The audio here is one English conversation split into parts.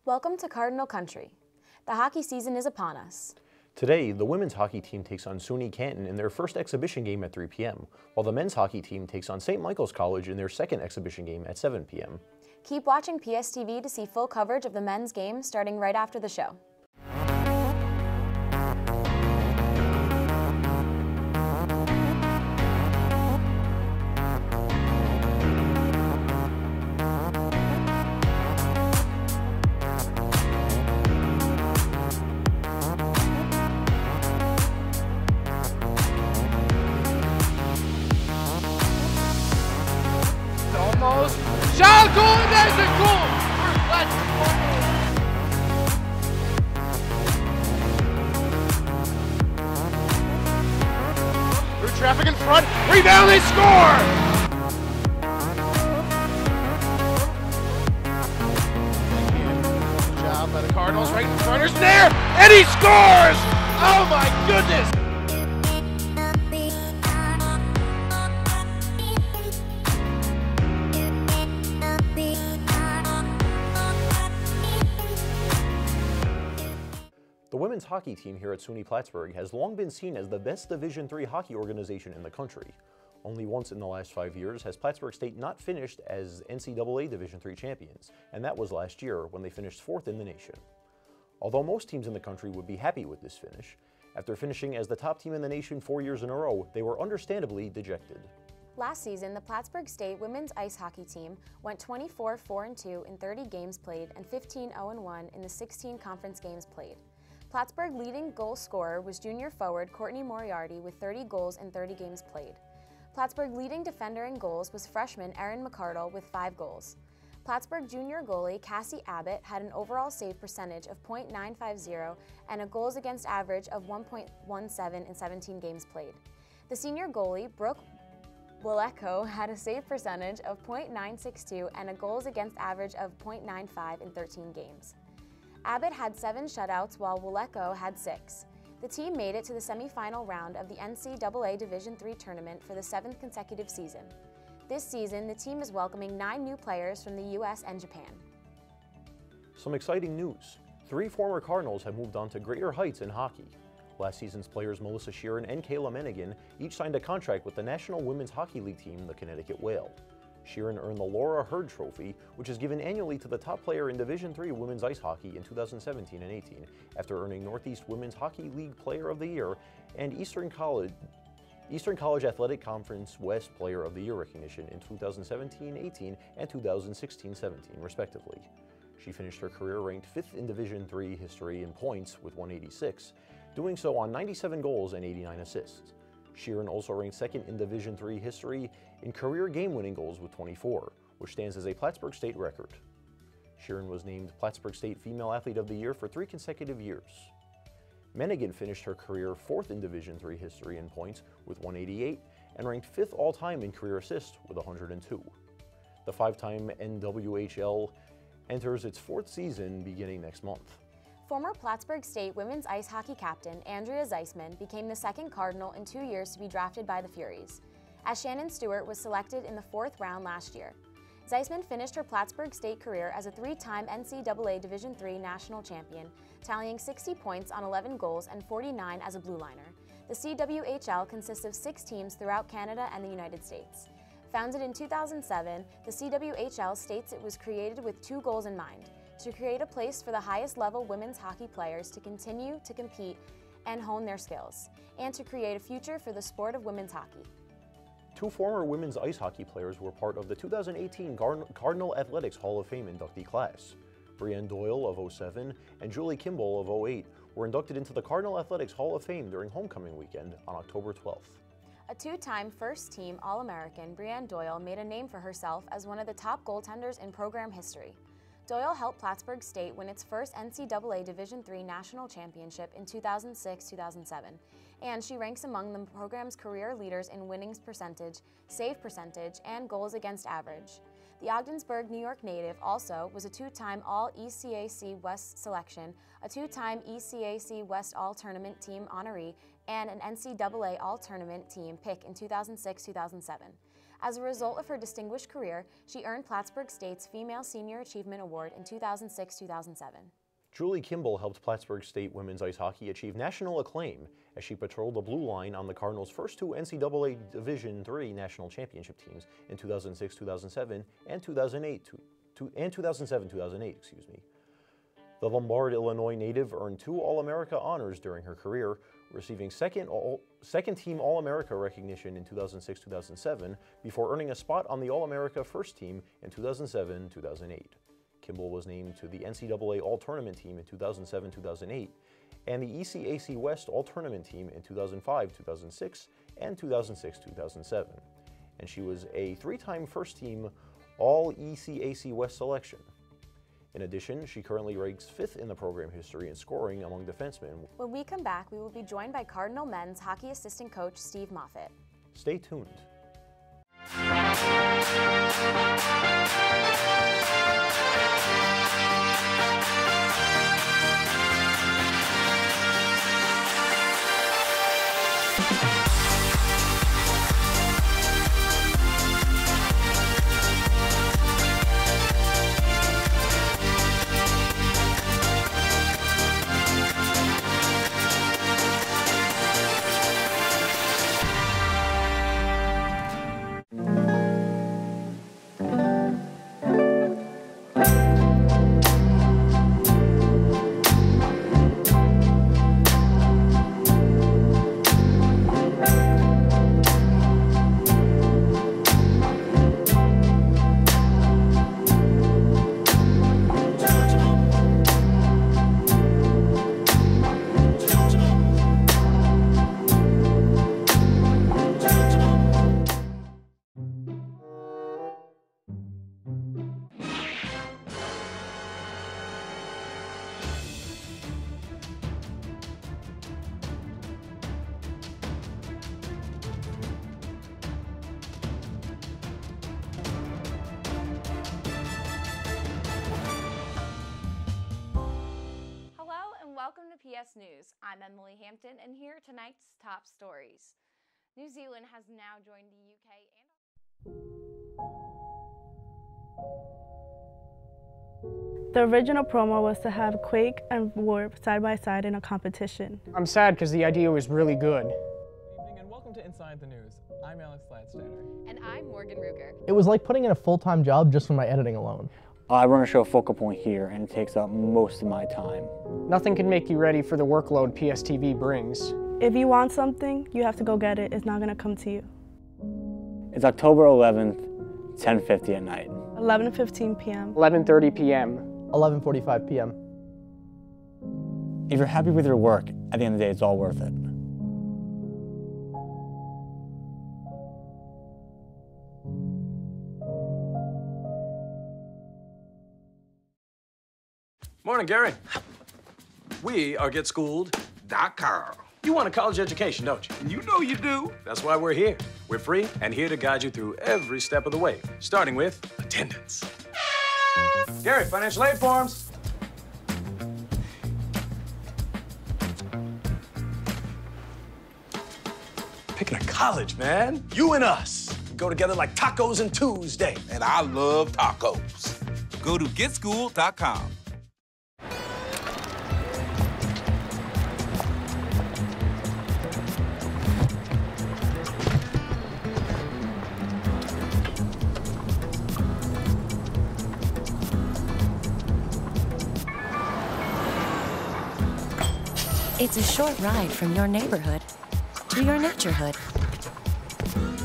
Welcome to Cardinal Country. The hockey season is upon us. Today, the women's hockey team takes on SUNY Canton in their first exhibition game at 3 p.m., while the men's hockey team takes on St. Michael's College in their second exhibition game at 7 p.m. Keep watching PSTV to see full coverage of the men's game starting right after the show. Almost. Shot goal, and there's a goal for Plattsburgh. Through traffic in front, rebound, they score! Good job by the Cardinals, right in front, there's there, and he scores! Oh my goodness! The women's hockey team here at SUNY Plattsburgh has long been seen as the best Division III hockey organization in the country. Only once in the last 5 years has Plattsburgh State not finished as NCAA Division III champions, and that was last year when they finished 4th in the nation. Although most teams in the country would be happy with this finish, after finishing as the top team in the nation 4 years in a row, they were understandably dejected. Last season, the Plattsburgh State women's ice hockey team went 24-4-2 in 30 games played and 15-0-1 in the 16 conference games played. Plattsburgh leading goal scorer was junior forward Courtney Moriarty with 30 goals in 30 games played. Plattsburgh leading defender in goals was freshman Erin McCardle with 5 goals. Plattsburgh junior goalie Cassie Abbott had an overall save percentage of .950 and a goals against average of 1.17 in 17 games played. The senior goalie Brooke Wileko had a save percentage of .962 and a goals against average of .95 in 13 games. Abbott had 7 shutouts while Wileko had 6. The team made it to the semifinal round of the NCAA Division III tournament for the 7th consecutive season. This season, the team is welcoming 9 new players from the U.S. and Japan. Some exciting news. 3 former Cardinals have moved on to greater heights in hockey. Last season's players Melissa Sheeran and Kayla Mennigan each signed a contract with the National Women's Hockey League team, the Connecticut Whale. Sheeran earned the Laura Hurd Trophy, which is given annually to the top player in Division III women's ice hockey in 2017 and 18, after earning Northeast Women's Hockey League Player of the Year and Eastern College Athletic Conference West Player of the Year recognition in 2017-18 and 2016-17, respectively. She finished her career ranked 5th in Division III history in points with 186, doing so on 97 goals and 89 assists. Sheeran also ranked 2nd in Division III history in career game-winning goals with 24, which stands as a Plattsburgh State record. Sheeran was named Plattsburgh State Female Athlete of the Year for 3 consecutive years. Mennigan finished her career 4th in Division III history in points with 188 and ranked 5th all-time in career assists with 102. The 5-time NWHL enters its 4th season beginning next month. Former Plattsburgh State women's ice hockey captain Andrea Zeisman became the 2nd Cardinal in 2 years to be drafted by the Furies, as Shannon Stewart was selected in the 4th round last year. Zeisman finished her Plattsburgh State career as a 3-time NCAA Division III national champion, tallying 60 points on 11 goals and 49 as a blue liner. The CWHL consists of 6 teams throughout Canada and the United States. Founded in 2007, the CWHL states it was created with 2 goals in mind: to create a place for the highest level women's hockey players to continue to compete and hone their skills, and to create a future for the sport of women's hockey. 2 former women's ice hockey players were part of the 2018 Cardinal Athletics Hall of Fame inductee class. Brianne Doyle of 07 and Julie Kimball of 08 were inducted into the Cardinal Athletics Hall of Fame during homecoming weekend on October 12th. A 2-time first-team All-American, Brianne Doyle made a name for herself as one of the top goaltenders in program history. Doyle helped Plattsburgh State win its first NCAA Division III national championship in 2006-2007, and she ranks among the program's career leaders in winnings percentage, save percentage, and goals against average. The Ogdensburg, New York native also was a 2-time All-ECAC West selection, a 2-time ECAC West All-Tournament Team honoree, and an NCAA All-Tournament Team pick in 2006-2007. As a result of her distinguished career, she earned Plattsburgh State's Female Senior Achievement Award in 2006-2007. Julie Kimball helped Plattsburgh State women's ice hockey achieve national acclaim as she patrolled the blue line on the Cardinals' first two NCAA Division III national championship teams in 2006-2007 and 2007-2008. The Lombard, Illinois native earned 2 All-America honors during her career, receiving second-team All-America recognition in 2006-2007 before earning a spot on the All-America first team in 2007-2008. Kimball was named to the NCAA All-Tournament team in 2007-2008 and the ECAC West All-Tournament team in 2005-2006 and 2006-2007. And she was a 3-time first-team All-ECAC West selection. In addition, she currently ranks 5th in the program history in scoring among defensemen. When we come back, we will be joined by Cardinal men's hockey assistant coach Steve Moffitt. Stay tuned. Welcome to PS News. I'm Emily Hampton, and here are tonight's top stories. New Zealand has now joined the UK and... The original promo was to have Quake and Warp side by side in a competition. I'm sad because the idea was really good. Good evening and welcome to Inside the News. I'm Alex Gladsteiner. And I'm Morgan Ruger. It was like putting in a full-time job just for my editing alone. I run a show Focal Point here, and it takes up most of my time. Nothing can make you ready for the workload PSTV brings. If you want something, you have to go get it. It's not going to come to you. It's October 11th, 10:50 at night. 11:15 p.m. 11:30 p.m. 11:45 p.m. If you're happy with your work, at the end of the day, it's all worth it. Morning, Gary. We are GetSchooled.com. You want a college education, don't you? You know you do. That's why we're here. We're free and here to guide you through every step of the way, starting with attendance. Gary, financial aid forms. Picking a college, man. You and us. We go together like tacos and Tuesday. And I love tacos. Go to GetSchooled.com. It's a short ride from your neighborhood to your naturehood.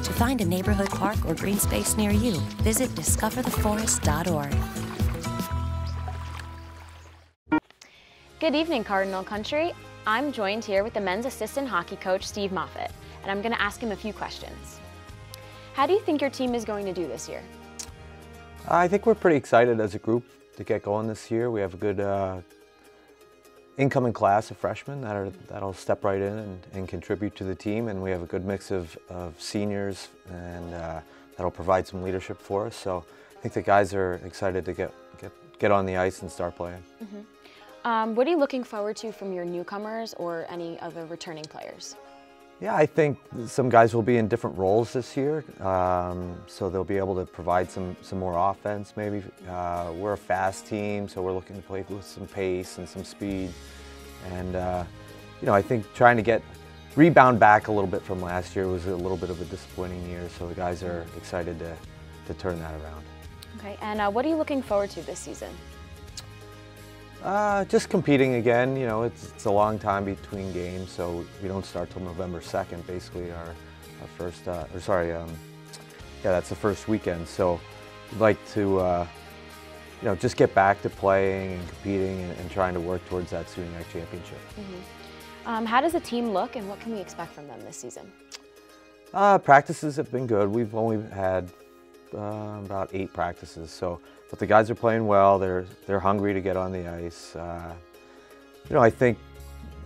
To find a neighborhood park or green space near you, visit discovertheforest.org. Good evening, Cardinal Country. I'm joined here with the men's assistant hockey coach, Steve Moffitt, and I'm going to ask him a few questions. How do you think your team is going to do this year? I think we're pretty excited as a group to get going this year. We have a good incoming class of freshmen that'll step right in and contribute to the team, and we have a good mix of seniors and that'll provide some leadership for us. So I think the guys are excited to get on the ice and start playing. Mm-hmm. What are you looking forward to from your newcomers or any other returning players? Yeah, I think some guys will be in different roles this year, so they'll be able to provide some more offense maybe. We're a fast team, so we're looking to play with some pace and some speed. And you know, I think trying to rebound back a little bit from last year was a little bit of a disappointing year, so the guys are excited to turn that around. Okay, and what are you looking forward to this season? Just competing again. You know, it's a long time between games, so we don't start till November 2nd, basically our first, yeah, that's the first weekend. So we'd like to, you know, just get back to playing and competing and trying to work towards that SUNYAC championship. Mm-hmm. How does the team look, and what can we expect from them this season? Practices have been good. We've only had about 8 practices, but the guys are playing well. They're hungry to get on the ice. You know, I think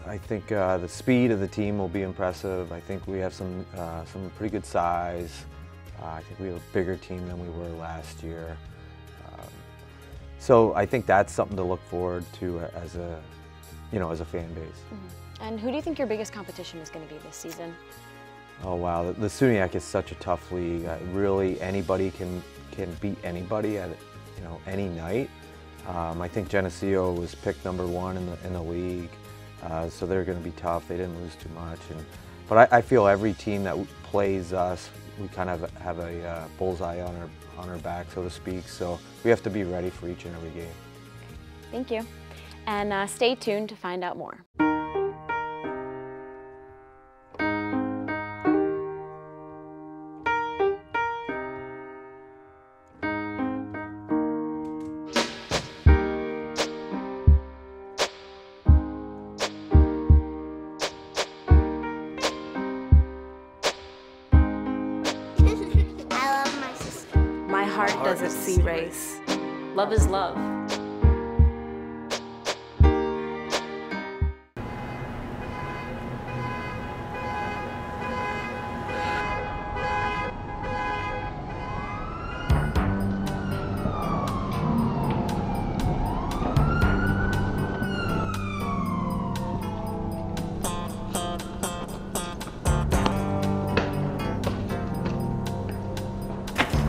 the speed of the team will be impressive. I think we have some pretty good size. I think we have a bigger team than we were last year. So I think that's something to look forward to as a fan base. Mm-hmm. And who do you think your biggest competition is going to be this season? Oh wow, the SUNYAC is such a tough league. Really, anybody can beat anybody at any night. I think Geneseo was picked #1 in the league, so they're going to be tough. They didn't lose too much, but I feel every team that plays us, we kind of have a bullseye on our back, so to speak. So we have to be ready for each and every game. Thank you, and stay tuned to find out more. My heart doesn't see race. Love is love.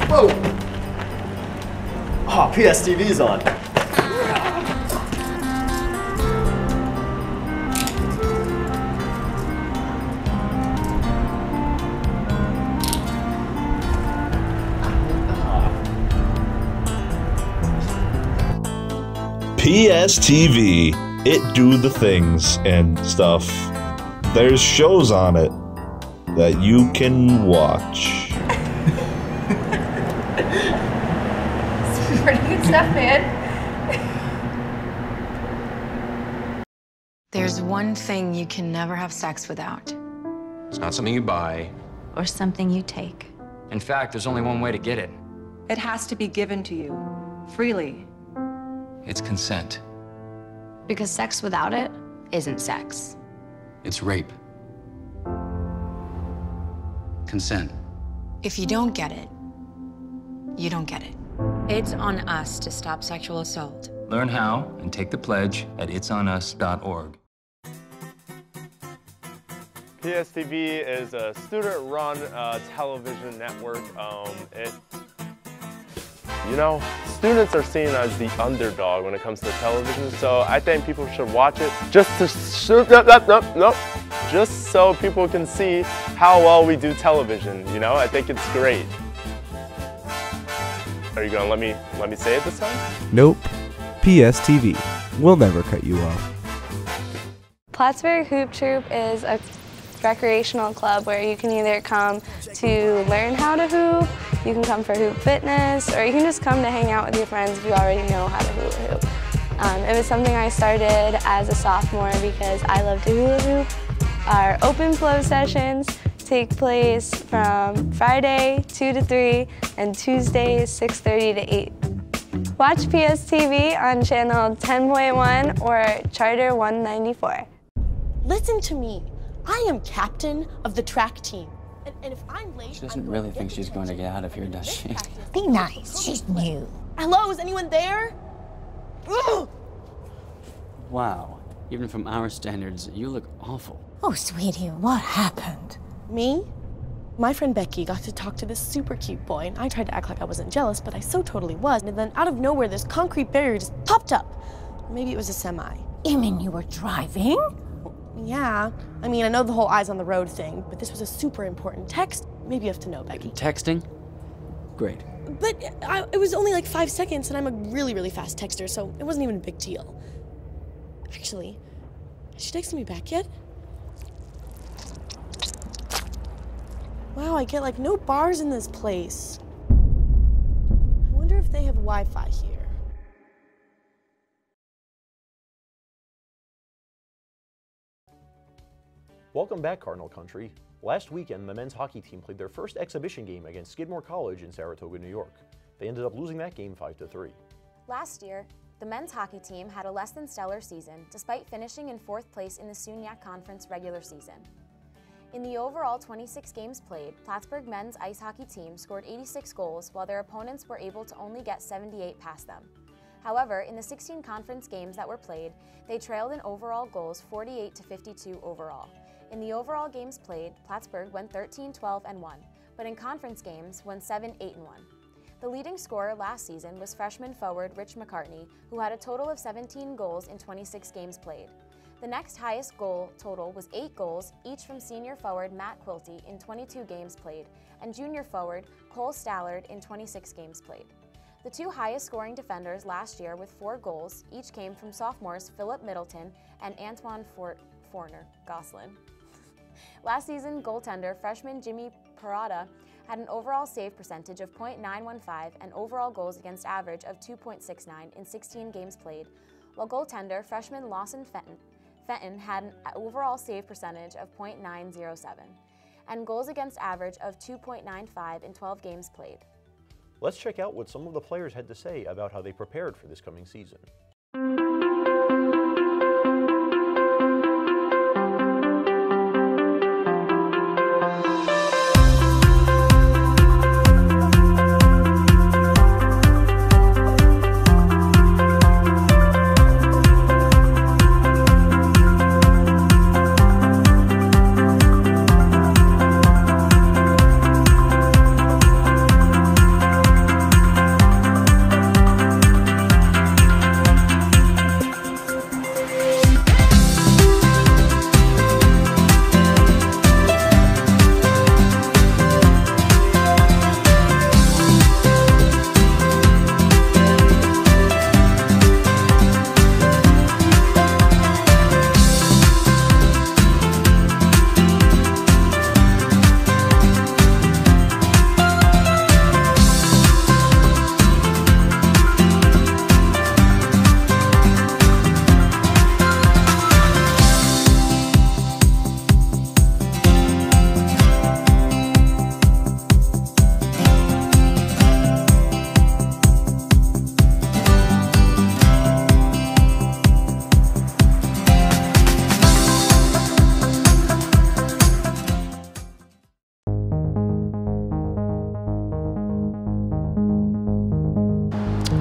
Whoa! Oh, PSTV's on. PSTV, it do the things and stuff. There's shows on it that you can watch. Pretty good stuff, man. There's one thing you can never have sex without. It's not something you buy. Or something you take. In fact, there's only one way to get it. It has to be given to you, freely. It's consent. Because sex without it isn't sex. It's rape. Consent. If you don't get it, you don't get it. It's on us to stop sexual assault. Learn how and take the pledge at itsonus.org. PSTV is a student-run television network. Students are seen as the underdog when it comes to television, so I think people should watch it just so people can see how well we do television. I think it's great. Are you gonna let me say it this time? Nope. PSTV. We'll never cut you off. Plattsburgh Hoop Troop is a recreational club where you can either come to learn how to hoop, you can come for hoop fitness, or you can just come to hang out with your friends if you already know how to hula hoop. It was something I started as a sophomore because I love to hula hoop. Our open flow sessions take place from Friday 2 to 3 and Tuesdays 6:30 to 8. Watch PSTV on channel 10.1 or Charter 194. Listen to me. I am captain of the track team. And if I'm late, She doesn't really think she's going to get out of here, does she? Be nice. She's new. Hello, is anyone there? Ugh! Wow. Even from our standards, you look awful. Oh, sweetie, what happened? Me? My friend Becky got to talk to this super cute boy, and I tried to act like I wasn't jealous, but I so totally was. And then out of nowhere, this concrete barrier just popped up. Maybe it was a semi. You mean you were driving? Yeah. I mean, I know the whole eyes on the road thing, but this was a super important text. Maybe you have to know, Becky. Texting? Great. But it was only like 5 seconds, and I'm a really, really fast texter, so it wasn't even a big deal. Actually, has she texted me back yet? Wow, I get like no bars in this place. I wonder if they have Wi-Fi here. Welcome back, Cardinal Country. Last weekend, the men's hockey team played their first exhibition game against Skidmore College in Saratoga, New York. They ended up losing that game 5-3. Last year, the men's hockey team had a less than stellar season, despite finishing in 4th place in the SUNYAC Conference regular season. In the overall 26 games played, Plattsburgh men's ice hockey team scored 86 goals, while their opponents were able to only get 78 past them. However, in the 16 conference games that were played, they trailed in overall goals 48-52 overall. In the overall games played, Plattsburgh went 13-12-1, but in conference games went 7-8-1. The leading scorer last season was freshman forward Rich McCartney, who had a total of 17 goals in 26 games played. The next highest goal total was 8 goals, each from senior forward Matt Quilty in 22 games played, and junior forward Cole Stallard in 26 games played. The 2 highest scoring defenders last year with 4 goals each came from sophomores Philip Middleton and Antoine Gosselin. Last season, goaltender freshman Jimmy Parada had an overall save percentage of .915 and overall goals against average of 2.69 in 16 games played, while goaltender freshman Lawson Fenton had an overall save percentage of .907 and goals against average of 2.95 in 12 games played. Let's check out what some of the players had to say about how they prepared for this coming season.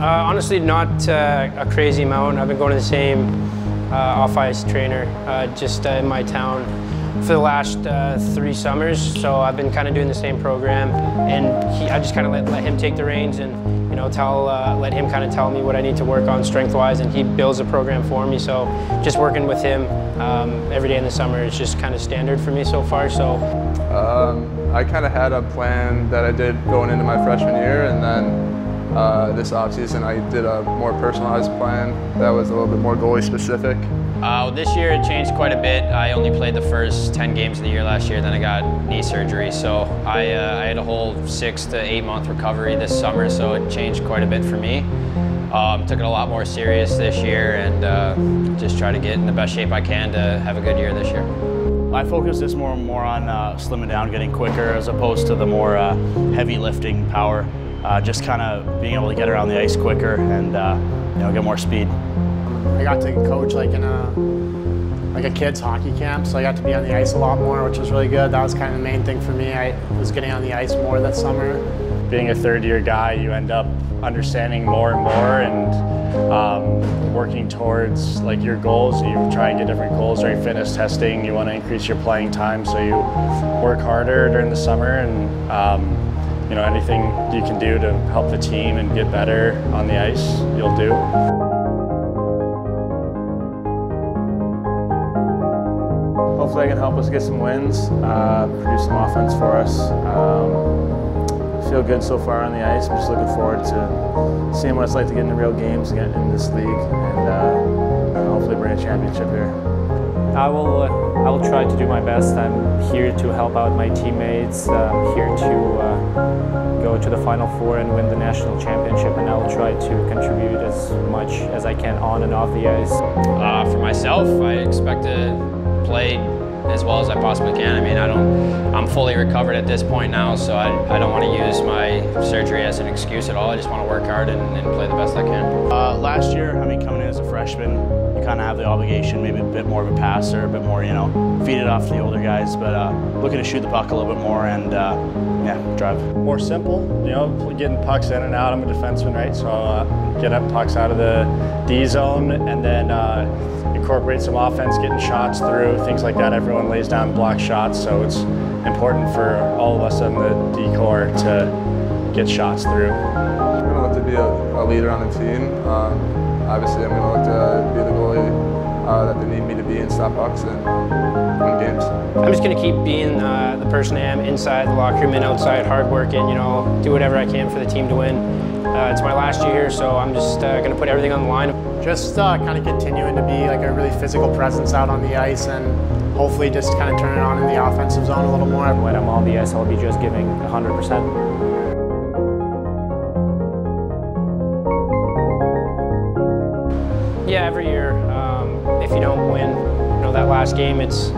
Honestly, not a crazy amount. I've been going to the same off-ice trainer just in my town for the last 3 summers. So I've been kind of doing the same program, and I just kind of let him take the reins and let him kind of tell me what I need to work on strength-wise, and he builds a program for me. So just working with him every day in the summer is just kind of standard for me so far. So I kind of had a plan that I did going into my freshman year, and then this offseason I did a more personalized plan that was a little bit more goalie specific. This year it changed quite a bit. I only played the first 10 games of the year last year, then I got knee surgery. So I had a whole 6 to 8 month recovery this summer, so it changed quite a bit for me. Took it a lot more serious this year, and just try to get in the best shape I can to have a good year this year. My focus is more on slimming down, getting quicker, as opposed to the more heavy lifting power. Just kind of being able to get around the ice quicker and get more speed. I got to coach like in a kids hockey camp, so I got to be on the ice a lot more, which was really good. That was kind of the main thing for me. I was getting on the ice more that summer. Being a third-year guy, you end up understanding more and more, and working towards like your goals. You try and get different goals during fitness testing. You want to increase your playing time, so you work harder during the summer, and you know, anything you can do to help the team and get better on the ice, you'll do. Hopefully I can help us get some wins, produce some offense for us. Feel good so far on the ice. I'm just looking forward to seeing what it's like to get into real games again in this league, and hopefully bring a championship here. I will try to do my best. I'm here to help out my teammates. I'm here to go to the Final Four and win the national championship, and I will try to contribute as much as I can on and off the ice. For myself, I expect to play as well as I possibly can. I mean, I'm fully recovered at this point now, so I don't want to use my surgery as an excuse at all. I just want to work hard and play the best I can. Last year, I mean, coming in as a freshman, you kind of have the obligation, maybe a bit more of a passer, a bit more, you know, feed it off to the older guys, but looking to shoot the puck a little bit more and, yeah, drive. More simple, you know, getting pucks in and out. I'm a defenseman, right? So get up pucks out of the D zone and then incorporate some offense, getting shots through, things like that. Everyone lays down block shots, so it's important for all of us on the D-core to get shots through. I'm going to look to be a leader on the team. Obviously, I'm going to look to be the goalie that they need me to be and stop pucks and win games. I'm just going to keep being the person I am inside the locker room and outside, hardworking, you know, do whatever I can for the team to win. It's my last year here, so I'm just going to put everything on the line. Just kind of continuing to be like a really physical presence out on the ice, and hopefully just kind of turn it on in the offensive zone a little more. When I'm on the ice, I'll be just giving 100%. Yeah, every year, if you don't win, you know, that last game, it's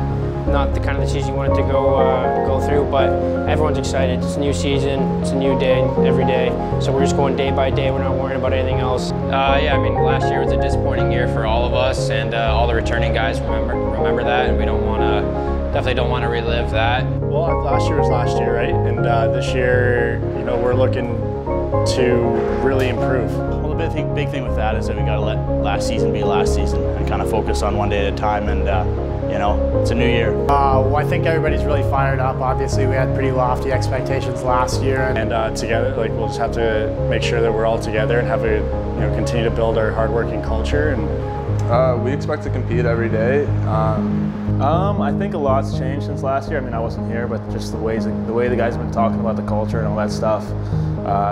not the kind of the season you want it to go through, but everyone's excited. It's a new season, it's a new day every day, so we're just going day by day. We're not worrying about anything else. Yeah, I mean, last year was a disappointing year for all of us, and all the returning guys remember that, and we definitely don't want to relive that. Well, last year was last year, right? And this year, you know, we're looking to really improve. Well, the big thing with that is that we got to let last season be last season and kind of focus on one day at a time, and you know, it's a new year. Well, I think everybody's really fired up. Obviously, we had pretty lofty expectations last year, and together, like, we'll just have to make sure that we're all together and have a, you know, continue to build our hardworking culture. And we expect to compete every day. I think a lot's changed since last year. I mean, I wasn't here, but just the way the guys have been talking about the culture and all that stuff,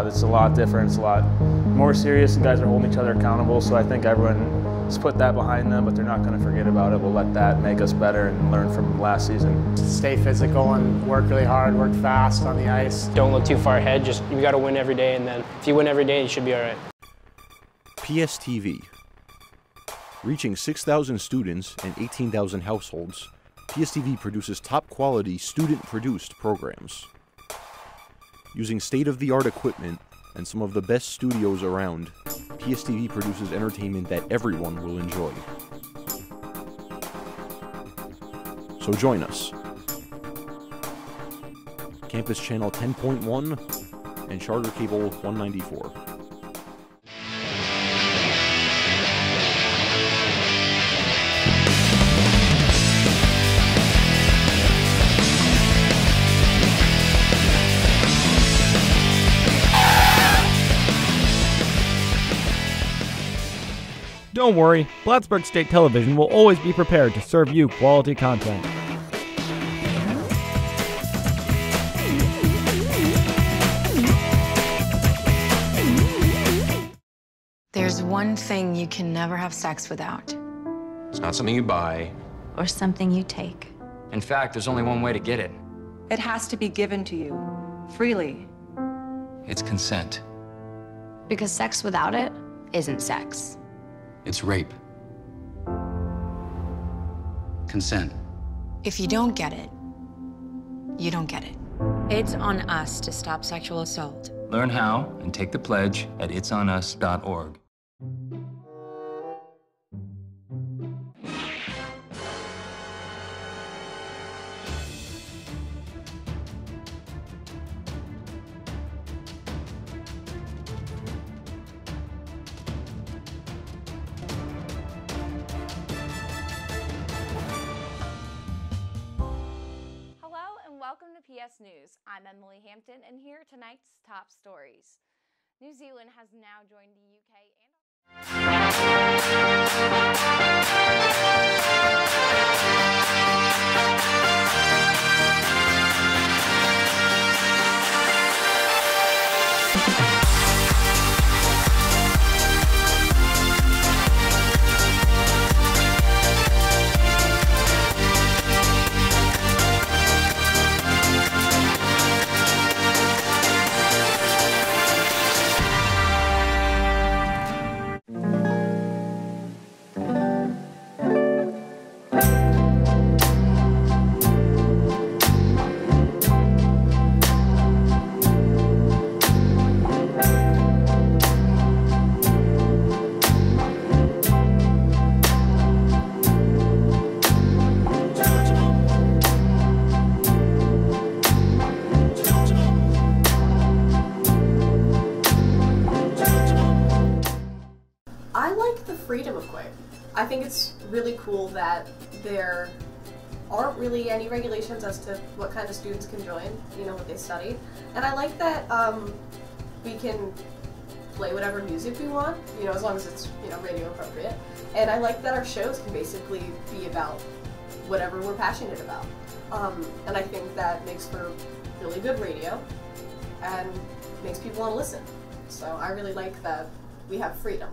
it's a lot different. It's a lot more serious, and guys are holding each other accountable. So I think everyone's put that behind them, but they're not going to forget about it. We'll let that make us better and learn from last season. Stay physical and work really hard, work fast on the ice. Don't look too far ahead. Just you got to win every day, and then if you win every day, you should be all right. PSTV. Reaching 6,000 students and 18,000 households, PSTV produces top-quality, student-produced programs. Using state-of-the-art equipment and some of the best studios around, PSTV produces entertainment that everyone will enjoy. So join us. Campus Channel 10.1 and Charter Cable 194. Don't worry, Plattsburgh State Television will always be prepared to serve you quality content. There's one thing you can never have sex without. It's not something you buy. Or something you take. In fact, there's only one way to get it. It has to be given to you, freely. It's consent. Because sex without it isn't sex. It's rape. Consent. If you don't get it, you don't get it. It's on us to stop sexual assault. Learn how and take the pledge at itsonus.org. Welcome to PS News. I'm Emily Hampton, and here are tonight's top stories. New Zealand has now joined the UK I like the freedom of Quake. I think it's really cool that there aren't really any regulations as to what kind of students can join, you know, what they study. And I like that we can play whatever music we want, you know, as long as it's, you know, radio appropriate. And I like that our shows can basically be about whatever we're passionate about. And I think that makes for really good radio and makes people want to listen. So I really like that we have freedom.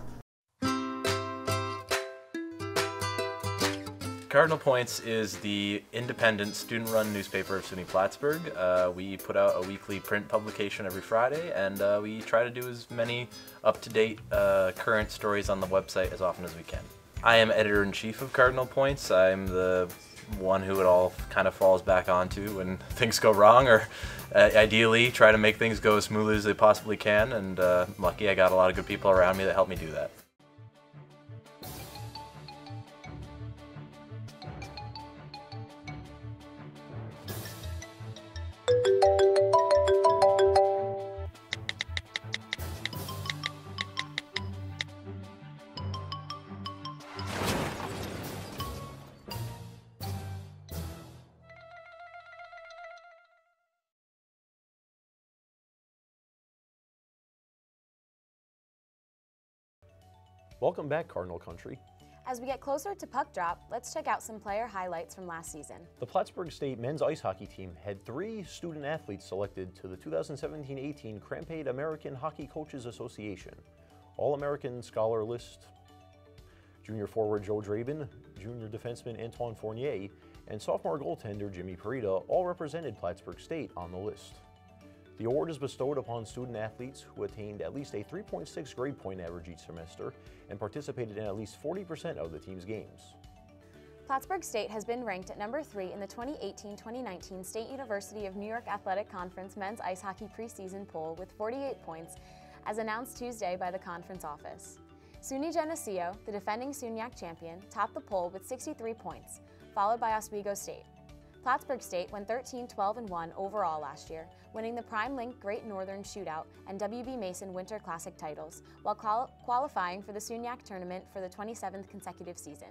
Cardinal Points is the independent student-run newspaper of SUNY Plattsburgh. We put out a weekly print publication every Friday, and we try to do as many up-to-date current stories on the website as often as we can. I am editor-in-chief of Cardinal Points. I'm the one who it all kind of falls back onto when things go wrong, or ideally try to make things go as smoothly as they possibly can, and I'm lucky I got a lot of good people around me that help me do that. Welcome back, Cardinal Country. As we get closer to puck drop, let's check out some player highlights from last season. The Plattsburgh State men's ice hockey team had 3 student athletes selected to the 2017-18 Crampade American Hockey Coaches Association All-American Scholar List. Junior forward Joe Draben, junior defenseman Antoine Fournier, and sophomore goaltender Jimmy Parita all represented Plattsburgh State on the list. The award is bestowed upon student athletes who attained at least a 3.6 grade point average each semester and participated in at least 40% of the team's games. Plattsburgh State has been ranked at number 3 in the 2018-2019 State University of New York Athletic Conference men's ice hockey preseason poll with 48 points, as announced Tuesday by the conference office. SUNY Geneseo, the defending SUNYAC champion, topped the poll with 63 points, followed by Oswego State. Plattsburgh State went 13-12-1 overall last year, winning the Prime Link Great Northern Shootout and WB Mason Winter Classic titles, while qualifying for the SUNYAC tournament for the 27th consecutive season.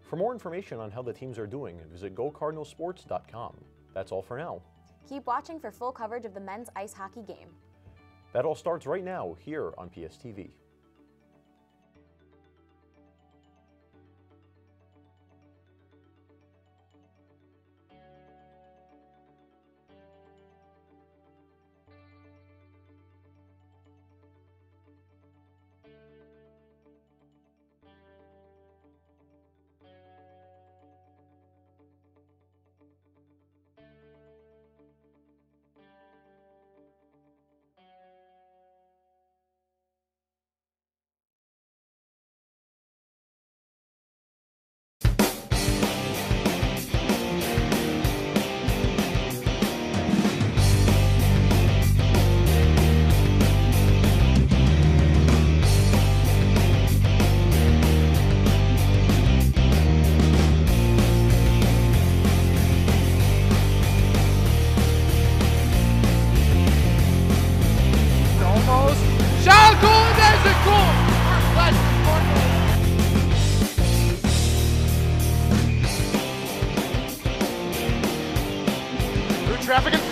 For more information on how the teams are doing, visit gocardinalsports.com. That's all for now. Keep watching for full coverage of the men's ice hockey game. That all starts right now here on PSTV.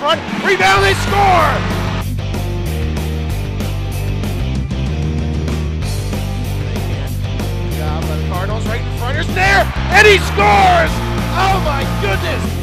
front. Rebound, they score! Good job by the Cardinals right in front. Here's there, and he scores! Oh my goodness!